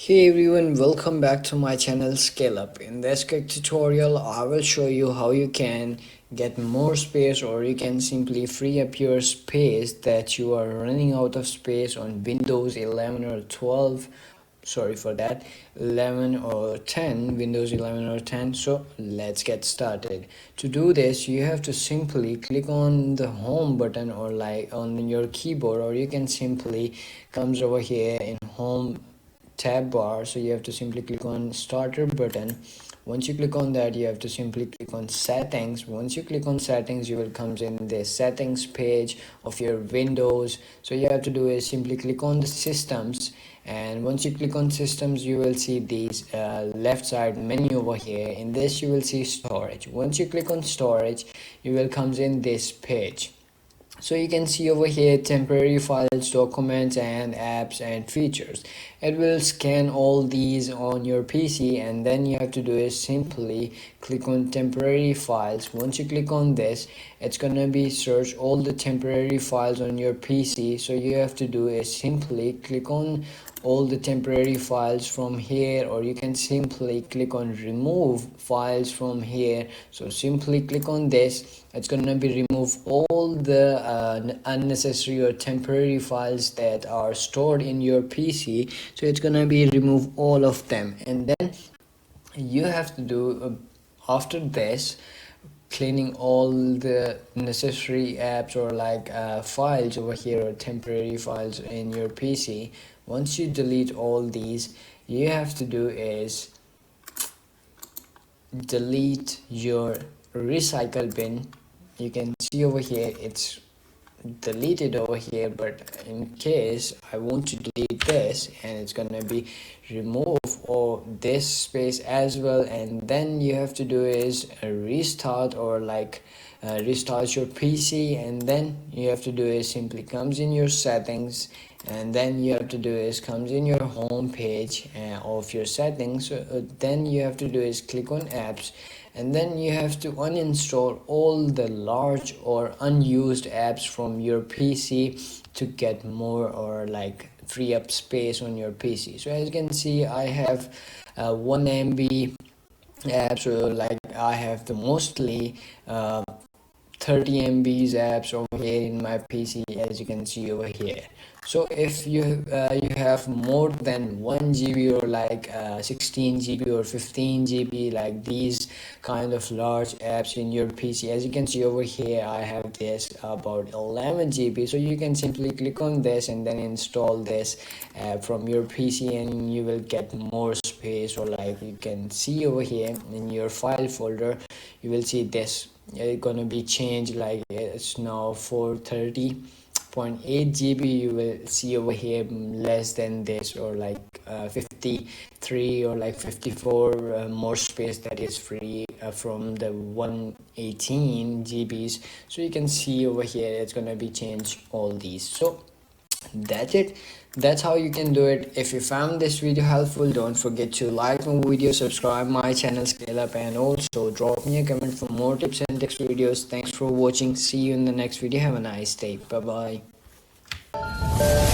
Hey everyone, welcome back to my channel Scale Up. In this quick tutorial, I will show you how you can get more space, or you can simply free up your space that you are running out of space on Windows 11 or 12. Sorry for that, 11 or 10, Windows 11 or 10. So let's get started. To do this, you have to simply click on the home button or like on your keyboard, or you can simply comes over here in home tab bar. So you have to simply click on starter button. Once you click on that, you have to simply click on settings. Once you click on settings, you will come in the settings page of your Windows. So you have to do is simply click on the systems, and once you click on systems, you will see these left side menu over here. In this, you will see storage. Once you click on storage, you will come in this page. So you can see over here temporary files, documents, and apps and features. It will scan all these on your PC, and then you have to do is simply click on temporary files. Once you click on this, it's gonna be search all the temporary files on your PC. So you have to do is simply click on all the temporary files from here, or you can simply click on remove files from here. So simply click on this. It's gonna be remove all the unnecessary or temporary files that are stored in your PC. So it's gonna be remove all of them, and then you have to do after this, cleaning all the necessary apps or like files over here, or temporary files in your PC. Once you delete all these, you have to do is delete your recycle bin. You can see over here it's deleted over here, but in case I want to delete this, and it's gonna be remove all this space as well, and then you have to do is a restart, or like restart your PC, and then you have to do is simply comes in your settings, and then you have to do is comes in your home page of your settings. So then you have to do is click on apps, and then you have to uninstall all the large or unused apps from your PC to get more, or like free up space on your PC. So as you can see, I have 1 MB apps, so like I have the mostly 30 MBs apps over here in my PC, as you can see over here. So if you have more than 1 GB, or like 16 GB or 15 GB, like these kind of large apps in your PC, as you can see over here, I have this about 11 GB. So you can simply click on this and then install this app from your PC, and you will get more space. Or like you can see over here in your file folder, you will see this. It's gonna be changed, like it's now 430.8 GB. You will see over here less than this, or like 53 or like 54 more space that is free from the 118 GBs. So you can see over here it's gonna be changed all these. So that's it. That's how you can do it. If you found this video helpful, don't forget to like my video, subscribe my channel Scale Up, and also drop me a comment for more tips and tricks videos. Thanks for watching. See you in the next video. Have a nice day. Bye bye.